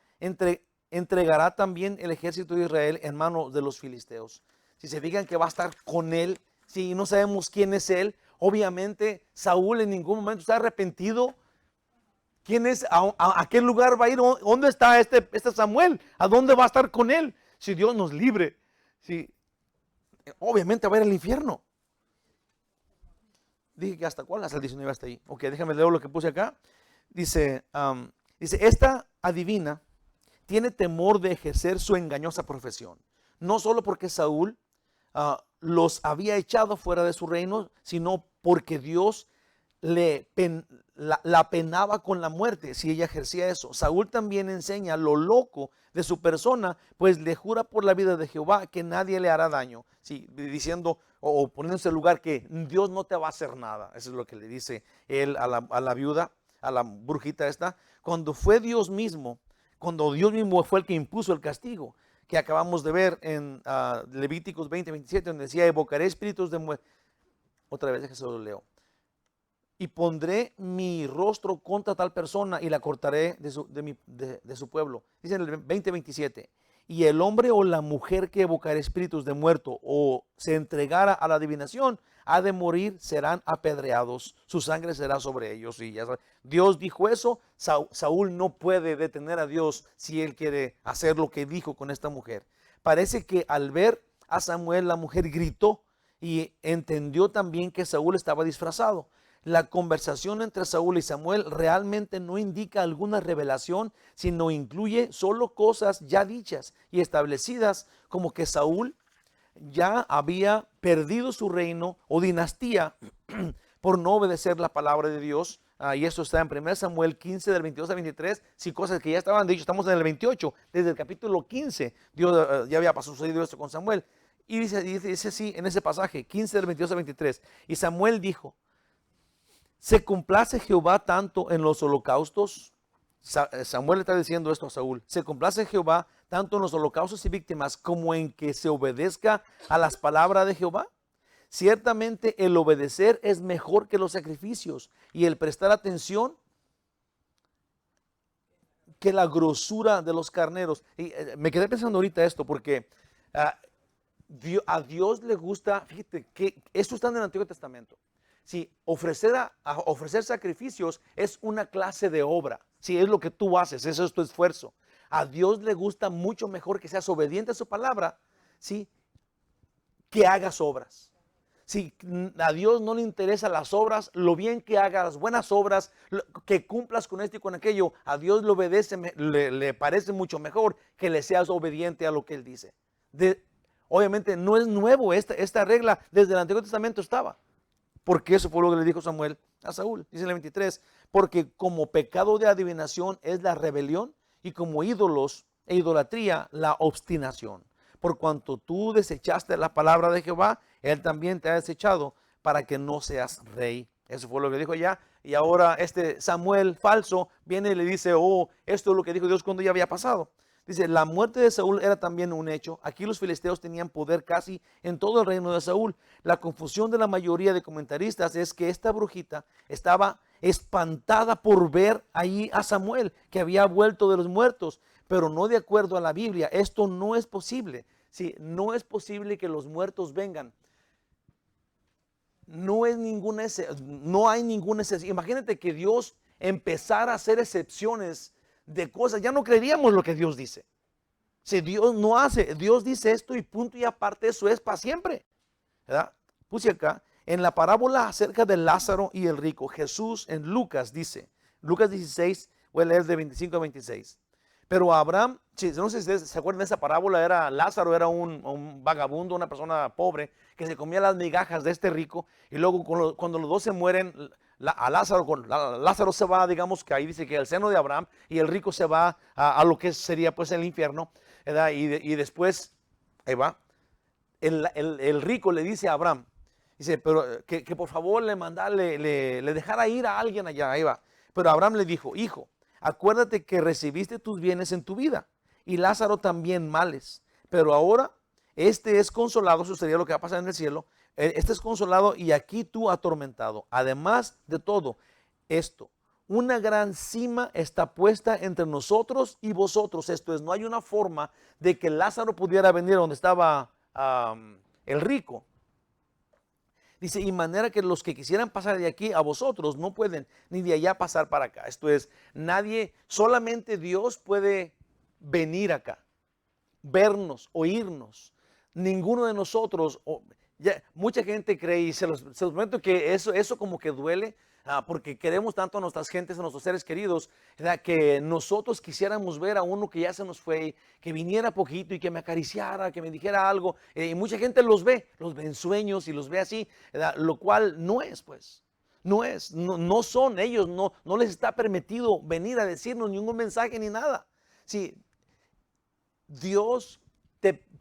Speaker 1: entregará también el ejército de Israel en manos de los filisteos. Si se fijan que va a estar con él, si no sabemos quién es él, obviamente Saúl en ningún momento está arrepentido. ¿Quién es? ¿A qué lugar va a ir? ¿Dónde está este Samuel? ¿A dónde va a estar con él? Si Dios nos libre, si, obviamente va a ir al infierno. Dije que hasta cuál, hasta el 19 hasta ahí. Ok, déjame leer lo que puse acá. Dice, Dice, esta adivina tiene temor de ejercer su engañosa profesión. No solo porque Saúl los había echado fuera de su reino, sino porque Dios la penaba con la muerte si ella ejercía eso. Saúl también enseña lo loco de su persona, pues le jura por la vida de Jehová que nadie le hará daño. Sí, diciendo o poniéndose en lugar que Dios no te va a hacer nada. Eso es lo que le dice él a la viuda, a la brujita esta. Cuando fue Dios mismo, cuando Dios mismo fue el que impuso el castigo, que acabamos de ver en Levíticos 20:27, donde decía, evocaré espíritus de muerte. Otra vez que se lo leo. Y pondré mi rostro contra tal persona y la cortaré de su pueblo. Dice en el 20:27. Y el hombre o la mujer que evocará espíritus de muerto o se entregara a la adivinación, ha de morir, serán apedreados, su sangre será sobre ellos. Y ya Dios dijo eso. Saúl no puede detener a Dios si él quiere hacer lo que dijo con esta mujer. Parece que al ver a Samuel, la mujer gritó y entendió también que Saúl estaba disfrazado. La conversación entre Saúl y Samuel realmente no indica alguna revelación, sino incluye solo cosas ya dichas y establecidas, como que Saúl ya había perdido su reino o dinastía por no obedecer la palabra de Dios. Y eso está en 1 Samuel 15 del 22 al 23, sí, cosas que ya estaban dichas. Estamos en el 28, desde el capítulo 15, Dios ya había sucedido esto con Samuel. Y dice así en ese pasaje, 15 del 22 al 23, y Samuel dijo, ¿se complace Jehová tanto en los holocaustos? Samuel está diciendo esto a Saúl. ¿Se complace Jehová tanto en los holocaustos y víctimas como en que se obedezca a las palabras de Jehová? Ciertamente el obedecer es mejor que los sacrificios y el prestar atención que la grosura de los carneros. Y me quedé pensando ahorita esto porque a Dios le gusta, fíjate que esto está en el Antiguo Testamento. Si ofrecer sacrificios es una clase de obra, si es lo que tú haces, eso es tu esfuerzo. A Dios le gusta mucho mejor que seas obediente a su palabra, ¿sí?, que hagas obras. Si a Dios no le interesan las obras, lo bien que hagas, buenas obras, que cumplas con esto y con aquello, a Dios le obedece, le parece mucho mejor que le seas obediente a lo que Él dice. Obviamente no es nuevo, esta regla desde el Antiguo Testamento estaba. Porque eso fue lo que le dijo Samuel a Saúl. Dice en el 23, porque como pecado de adivinación es la rebelión y como ídolos e idolatría la obstinación. Por cuanto tú desechaste la palabra de Jehová, Él también te ha desechado para que no seas rey. Eso fue lo que dijo ya. Y ahora este Samuel falso viene y le dice, oh, esto es lo que dijo Dios cuando ya había pasado. Dice, la muerte de Saúl era también un hecho. Aquí los filisteos tenían poder casi en todo el reino de Saúl. La confusión de la mayoría de comentaristas es que esta brujita estaba espantada por ver ahí a Samuel, que había vuelto de los muertos, pero no de acuerdo a la Biblia. Esto no es posible. Sí, no es posible que los muertos vengan. No hay ninguna excepción. Imagínate que Dios empezara a hacer excepciones de cosas, ya no creeríamos lo que Dios dice. Si Dios no hace, Dios dice esto y punto y aparte, eso es para siempre, ¿verdad? Puse acá, en la parábola acerca de Lázaro y el rico, Jesús en Lucas dice, Lucas 16, voy a leer de 25 a 26. Pero Abraham, no sé si ustedes se acuerdan de esa parábola, Lázaro era un vagabundo, una persona pobre que se comía las migajas de este rico, y luego cuando los dos se mueren, Lázaro se va, digamos que ahí dice que al seno de Abraham, y el rico se va a lo que sería pues el infierno, ¿verdad? Y después, ahí va, el rico le dice a Abraham, dice, pero que por favor le dejara ir a alguien allá, ahí va. Pero Abraham le dijo, hijo, acuérdate que recibiste tus bienes en tu vida y Lázaro también males, pero ahora este es consolado, eso sería lo que va a pasar en el cielo, este es consolado y aquí tú atormentado. Además de todo esto, una gran cima está puesta entre nosotros y vosotros. Esto es, no hay una forma de que Lázaro pudiera venir donde estaba el rico. Dice, y manera que los que quisieran pasar de aquí a vosotros no pueden, ni de allá pasar para acá. Esto es, nadie, solamente Dios puede venir acá, vernos, oírnos. Ninguno de nosotros, Mucha gente cree, y se los prometo que eso como que duele, porque queremos tanto a nuestras gentes, a nuestros seres queridos, ¿verdad? Que nosotros quisiéramos ver a uno que ya se nos fue, que viniera poquito y que me acariciara, que me dijera algo. Y mucha gente los ve en sueños y los ve así, ¿verdad? Lo cual no es, pues. No son ellos, no les está permitido venir a decirnos ningún mensaje ni nada. Sí, Dios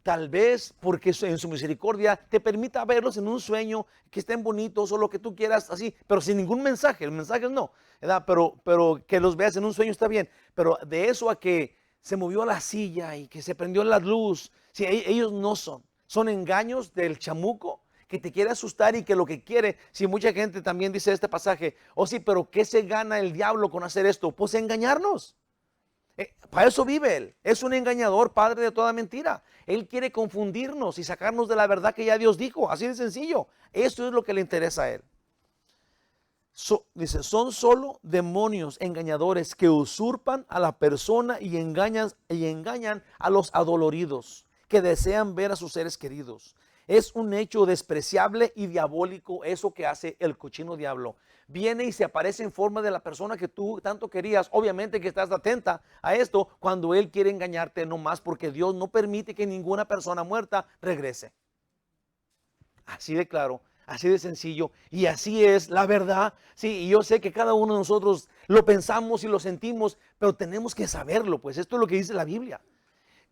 Speaker 1: tal vez, porque en su misericordia, te permita verlos en un sueño, que estén bonitos o lo que tú quieras, así, pero sin ningún mensaje. El mensaje no, ¿verdad? Pero que los veas en un sueño está bien. Pero de eso a que se movió la silla y que se prendió la luz, sí, ellos no son engaños del chamuco que te quiere asustar y que lo que quiere, si mucha gente también dice este pasaje, oh sí, pero ¿qué se gana el diablo con hacer esto? Pues engañarnos. Para eso vive él. Es un engañador, padre de toda mentira. Él quiere confundirnos y sacarnos de la verdad que ya Dios dijo. Así de sencillo. Eso es lo que le interesa a él. Dice, son solo demonios engañadores que usurpan a la persona y engañan a los adoloridos que desean ver a sus seres queridos. Es un hecho despreciable y diabólico eso que hace el cochino diablo. Viene y se aparece en forma de la persona que tú tanto querías. Obviamente que estás atenta a esto cuando él quiere engañarte, no más porque Dios no permite que ninguna persona muerta regrese. Así de claro, así de sencillo, y así es la verdad. Sí, y yo sé que cada uno de nosotros lo pensamos y lo sentimos, pero tenemos que saberlo, pues esto es lo que dice la Biblia.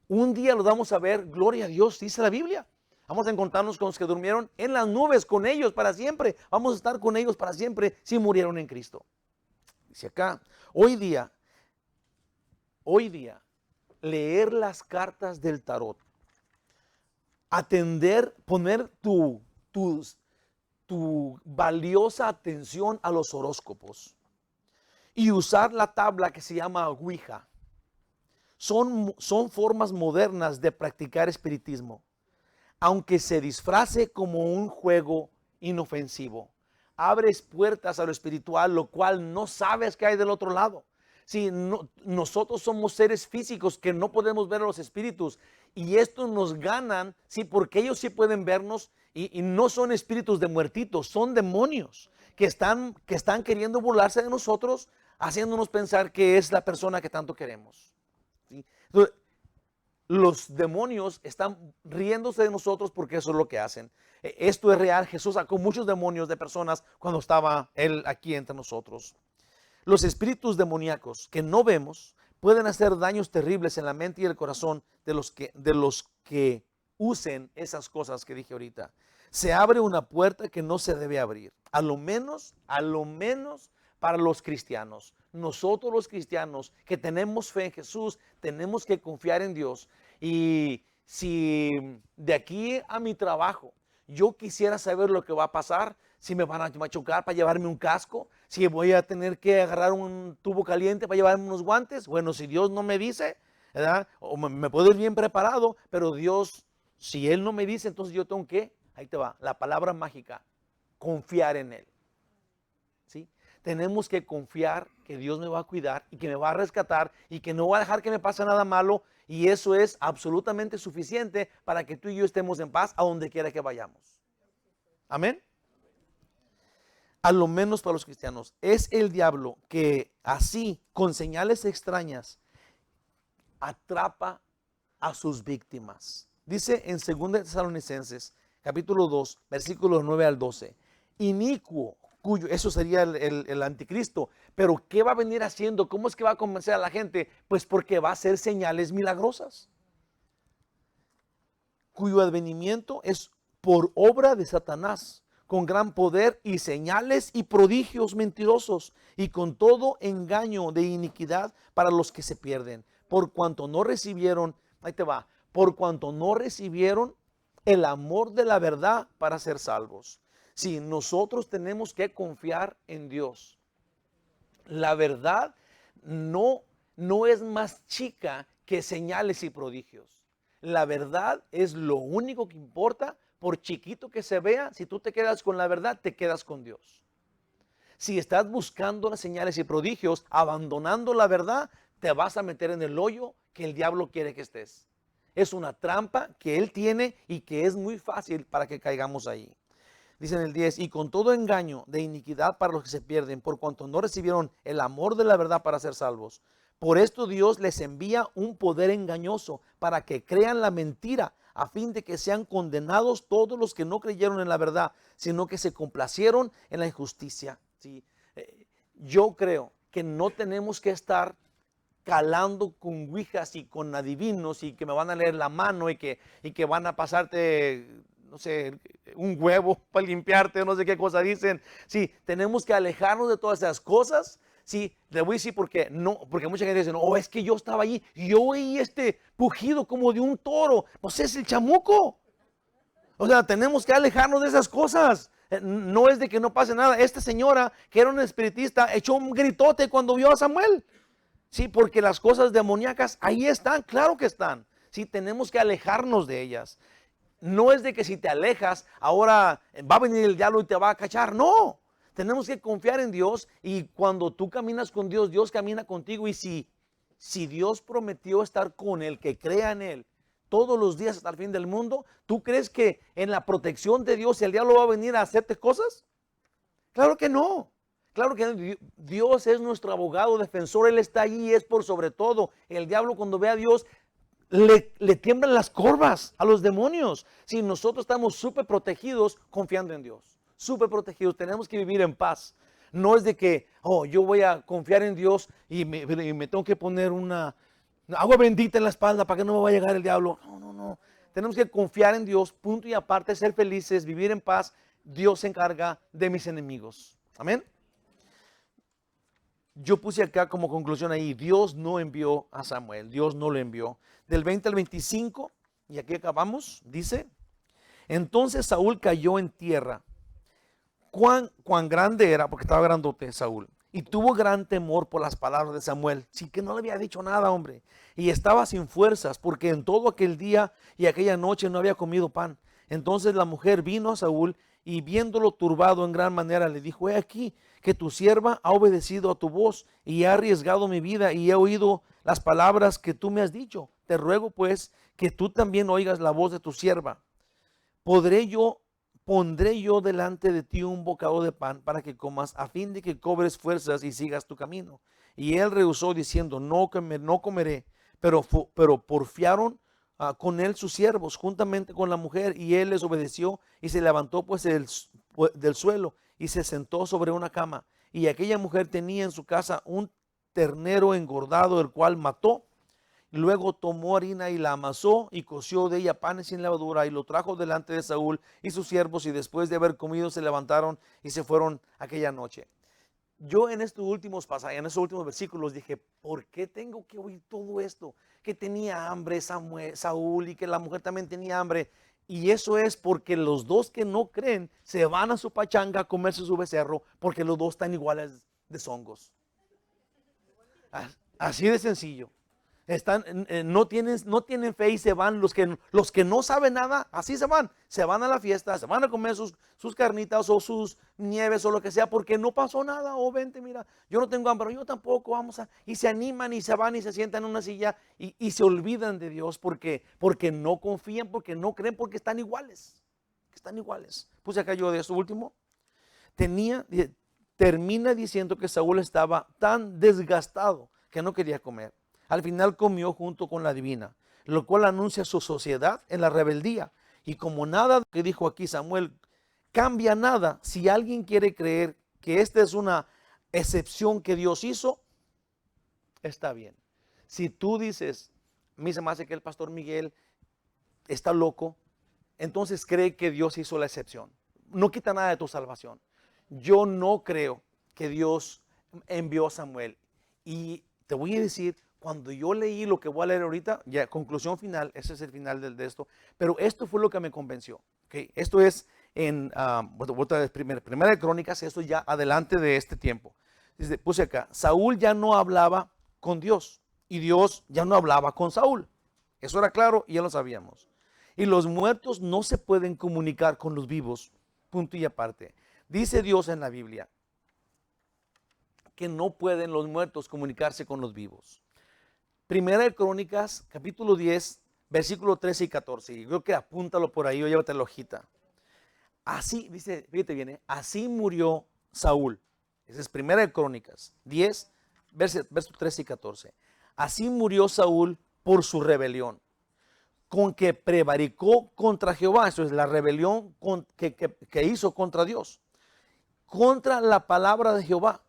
Speaker 1: Un día lo vamos a ver, gloria a Dios, dice la Biblia. Vamos a encontrarnos con los que durmieron en las nubes con ellos para siempre. Vamos a estar con ellos para siempre si murieron en Cristo. Dice acá, hoy día, leer las cartas del tarot, poner tu valiosa atención a los horóscopos y usar la tabla que se llama Ouija. Son formas modernas de practicar espiritismo, aunque se disfrace como un juego inofensivo. Abres puertas a lo espiritual, lo cual no sabes qué hay del otro lado. Si nosotros somos seres físicos que no podemos ver a los espíritus, y estos nos ganan, sí, porque ellos sí pueden vernos, y no son espíritus de muertitos, son demonios que están queriendo burlarse de nosotros, haciéndonos pensar que es la persona que tanto queremos. ¿Sí? Entonces, los demonios están riéndose de nosotros porque eso es lo que hacen. Esto es real. Jesús sacó muchos demonios de personas cuando estaba él aquí entre nosotros. Los espíritus demoníacos que no vemos pueden hacer daños terribles en la mente y el corazón de los que usen esas cosas que dije ahorita. Se abre una puerta que no se debe abrir. A lo menos para los cristianos. Nosotros los cristianos que tenemos fe en Jesús, tenemos que confiar en Dios. Y si de aquí a mi trabajo yo quisiera saber lo que va a pasar, si me van a machucar para llevarme un casco, si voy a tener que agarrar un tubo caliente para llevarme unos guantes, bueno, si Dios no me dice, ¿verdad? O me puedo ir bien preparado, pero Dios, si Él no me dice, entonces yo tengo que, ahí te va, la palabra mágica, confiar en Él. ¿Sí? Tenemos que confiar que Dios me va a cuidar y que me va a rescatar y que no va a dejar que me pase nada malo, y eso es absolutamente suficiente para que tú y yo estemos en paz a donde quiera que vayamos. Amén. A lo menos para los cristianos, es el diablo que así, con señales extrañas, atrapa a sus víctimas. Dice en 2 Tesalonicenses, capítulo 2, versículos 9 al 12, inicuo, eso sería el anticristo, pero ¿qué va a venir haciendo? ¿Cómo es que va a convencer a la gente? Pues porque va a hacer señales milagrosas, cuyo advenimiento es por obra de Satanás, con gran poder y señales y prodigios mentirosos, y con todo engaño de iniquidad para los que se pierden, por cuanto no recibieron, ahí te va, por cuanto no recibieron el amor de la verdad para ser salvos. Sí, nosotros tenemos que confiar en Dios. La verdad no es más chica que señales y prodigios. La verdad es lo único que importa. Por chiquito que se vea, si tú te quedas con la verdad, te quedas con Dios. Si estás buscando las señales y prodigios, abandonando la verdad, te vas a meter en el hoyo que el diablo quiere que estés. Es una trampa que él tiene y que es muy fácil para que caigamos ahí. Dice en el 10, y con todo engaño de iniquidad para los que se pierden, por cuanto no recibieron el amor de la verdad para ser salvos. Por esto Dios les envía un poder engañoso para que crean la mentira, a fin de que sean condenados todos los que no creyeron en la verdad, sino que se complacieron en la injusticia. ¿Sí? Yo creo que no tenemos que estar calando con ouijas y con adivinos y que me van a leer la mano y que van a pasarte, no sé, un huevo para limpiarte, no sé qué cosa dicen. Sí, tenemos que alejarnos de todas esas cosas. Sí, le voy a decir porque no, porque mucha gente dice, no, es que yo estaba allí y yo oí este pujido como de un toro. Pues es el chamuco. O sea, tenemos que alejarnos de esas cosas. No es de que no pase nada. Esta señora, que era una espiritista, echó un gritote cuando vio a Samuel. Sí, porque las cosas demoníacas ahí están, claro que están. Sí, tenemos que alejarnos de ellas. No es de que si te alejas, ahora va a venir el diablo y te va a cachar. No, tenemos que confiar en Dios y cuando tú caminas con Dios, Dios camina contigo. Y si Dios prometió estar con el que crea en Él todos los días hasta el fin del mundo, ¿tú crees que en la protección de Dios el diablo va a venir a hacerte cosas? Claro que no. Claro que Dios es nuestro abogado defensor, Él está allí y es por sobre todo. El diablo cuando ve a Dios le tiemblan las corvas a los demonios. Si nosotros estamos súper protegidos confiando en Dios, súper protegidos, tenemos que vivir en paz. No es de que, yo voy a confiar en Dios y me tengo que poner una agua bendita en la espalda para que no me vaya a llegar el diablo. No, no, no. Tenemos que confiar en Dios, punto y aparte, ser felices, vivir en paz. Dios se encarga de mis enemigos. Amén. Yo puse acá como conclusión ahí, Dios no envió a Samuel, Dios no lo envió. Del 20 al 25, y aquí acabamos, dice, entonces Saúl cayó en tierra. Cuán grande era, porque estaba grandote Saúl, y tuvo gran temor por las palabras de Samuel, sí que no le había dicho nada, hombre, y estaba sin fuerzas, porque en todo aquel día y aquella noche no había comido pan. Entonces la mujer vino a Saúl y viéndolo turbado en gran manera le dijo, he aquí que tu sierva ha obedecido a tu voz y ha arriesgado mi vida y he oído las palabras que tú me has dicho. Te ruego pues que tú también oigas la voz de tu sierva. Pondré yo delante de ti un bocado de pan para que comas a fin de que cobres fuerzas y sigas tu camino. Y él rehusó diciendo, no comeré, pero porfiaron con él sus siervos juntamente con la mujer y él les obedeció y se levantó pues del suelo y se sentó sobre una cama y aquella mujer tenía en su casa un ternero engordado el cual mató. Luego tomó harina y la amasó y coció de ella panes sin levadura y lo trajo delante de Saúl y sus siervos y después de haber comido se levantaron y se fueron aquella noche. Yo en estos últimos pasajes, en estos últimos versículos dije, ¿por qué tengo que oír todo esto? Que tenía hambre Saúl y que la mujer también tenía hambre. Y eso es porque los dos que no creen se van a su pachanga a comerse su becerro porque los dos están iguales de zongos. Así de sencillo. No tienen fe y se van. Los que no saben nada, así se van a la fiesta, se van a comer sus carnitas o sus nieves o lo que sea, porque no pasó nada. Vente, mira, yo no tengo hambre, yo tampoco, y se animan y se van y se sientan en una silla y se olvidan de Dios porque no confían, porque no creen, porque están iguales. Puse acá yo de eso último. Termina diciendo que Saúl estaba tan desgastado que no quería comer. Al final comió junto con la divina, lo cual anuncia su sociedad en la rebeldía. Y como nada que dijo aquí Samuel cambia nada, si alguien quiere creer que esta es una excepción que Dios hizo, está bien. Si tú dices, a mí se me hace que el pastor Miguel está loco, entonces cree que Dios hizo la excepción. No quita nada de tu salvación. Yo no creo que Dios envió a Samuel. Y te voy a decir, cuando yo leí lo que voy a leer ahorita, ya conclusión final, ese es el final de esto, pero esto fue lo que me convenció. ¿Okay? Esto es en Primera de Crónicas, esto ya adelante de este tiempo. Puse acá, Saúl ya no hablaba con Dios y Dios ya no hablaba con Saúl. Eso era claro y ya lo sabíamos. Y los muertos no se pueden comunicar con los vivos, punto y aparte. Dice Dios en la Biblia que no pueden los muertos comunicarse con los vivos. Primera de Crónicas, capítulo 10, versículo 13 y 14. Y creo que apúntalo por ahí o llévate la hojita. Así, dice, fíjate bien, así murió Saúl. Esa es Primera de Crónicas 10, versos 13 y 14. Así murió Saúl por su rebelión, con que prevaricó contra Jehová. Eso es la rebelión que hizo contra Dios, contra la palabra de Jehová,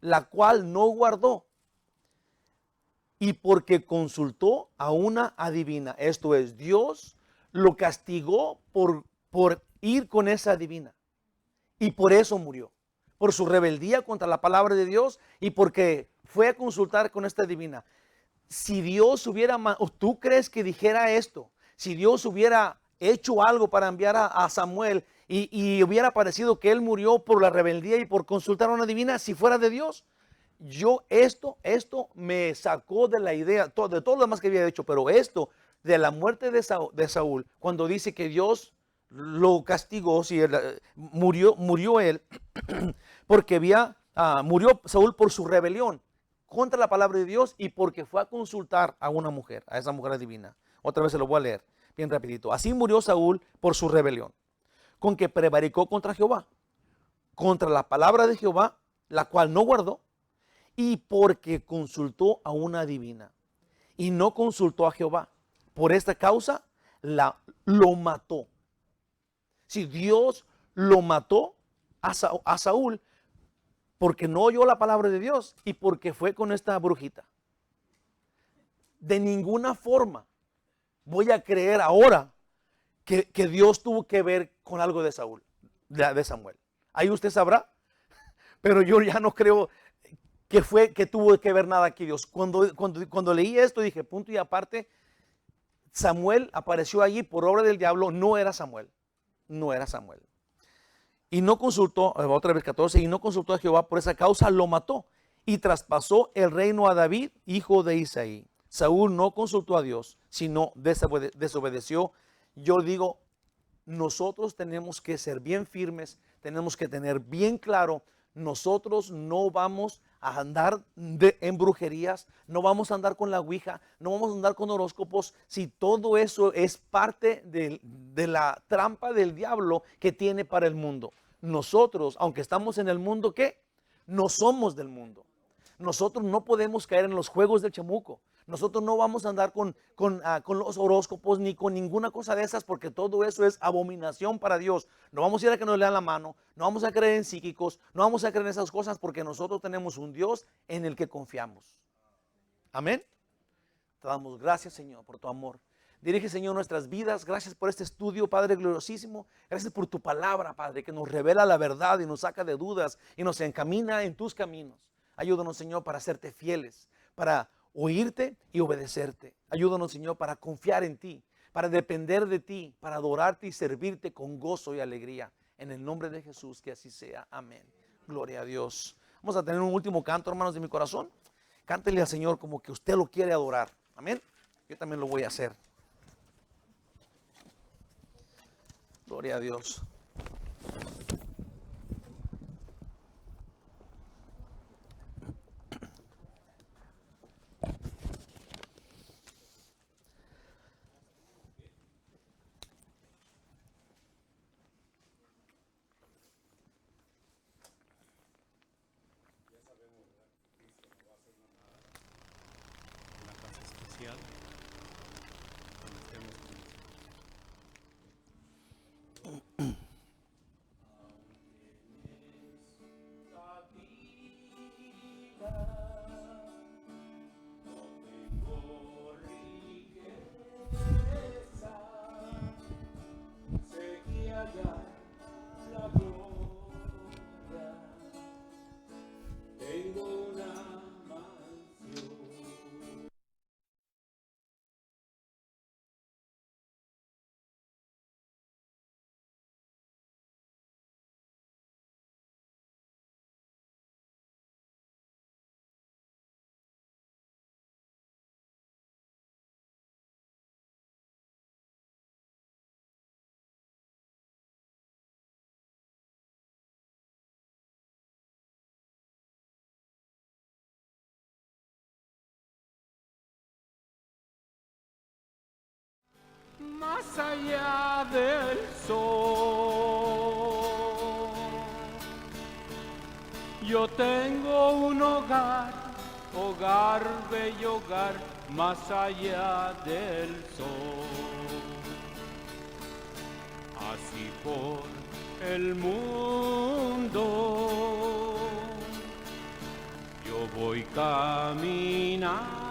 Speaker 1: la cual no guardó, y porque consultó a una adivina. Esto es, Dios lo castigó por ir con esa adivina, y por eso murió, por su rebeldía contra la palabra de Dios y porque fue a consultar con esta adivina. Si Dios hubiera, o tú crees que dijera esto, si Dios hubiera hecho algo para enviar a Samuel y hubiera parecido que él murió por la rebeldía y por consultar a una adivina, si fuera de Dios, esto me sacó de la idea, de todo lo demás que había hecho, pero esto de la muerte de Saúl, cuando dice que Dios lo castigó, si murió él, porque murió Saúl por su rebelión contra la palabra de Dios y porque fue a consultar a una mujer, a esa mujer divina. Otra vez se lo voy a leer bien rapidito. Así murió Saúl por su rebelión, con que prevaricó contra Jehová, contra la palabra de Jehová, la cual no guardó, y porque consultó a una divina y no consultó a Jehová. Por esta causa lo mató. Si Dios lo mató a Saúl porque no oyó la palabra de Dios y porque fue con esta brujita. De ninguna forma voy a creer ahora que Dios tuvo que ver con algo de Saúl, de Samuel. Ahí usted sabrá, pero yo ya no creo que tuvo que ver nada aquí Dios. Cuando leí esto dije, punto y aparte, Samuel apareció allí por obra del diablo, no era Samuel. No era Samuel. Y no consultó, otra vez 14, y no consultó a Jehová, por esa causa lo mató y traspasó el reino a David, hijo de Isaí. Saúl no consultó a Dios, sino desobedeció. Yo digo, nosotros tenemos que ser bien firmes, tenemos que tener bien claro, nosotros no vamos a andar en brujerías, no vamos a andar con la ouija, no vamos a andar con horóscopos, si todo eso es parte de la trampa del diablo que tiene para el mundo. Nosotros, aunque estamos en el mundo, ¿qué? No somos del mundo. Nosotros no podemos caer en los juegos del chamuco. Nosotros no vamos a andar con los horóscopos ni con ninguna cosa de esas, porque todo eso es abominación para Dios. No vamos a ir a que nos lean la mano, no vamos a creer en psíquicos, no vamos a creer en esas cosas, porque nosotros tenemos un Dios en el que confiamos. Amén. Te damos gracias, Señor, por tu amor. Dirige, Señor, nuestras vidas. Gracias por este estudio, Padre gloriosísimo. Gracias por tu palabra, Padre, que nos revela la verdad y nos saca de dudas y nos encamina en tus caminos. Ayúdanos, Señor, para serte fieles, para oírte y obedecerte. Ayúdanos, Señor, para confiar en ti, para depender de ti, para adorarte y servirte con gozo y alegría. En el nombre de Jesús, que así sea. Amén. Gloria a Dios. Vamos a tener un último canto, hermanos de mi corazón. Cántele al Señor como que usted lo quiere adorar. Amén. Yo también lo voy a hacer. Gloria a Dios.
Speaker 2: Una casa especial cuando estemos más allá del sol. Yo tengo un hogar, hogar, bello hogar, más allá del sol. Así por el mundo yo voy caminando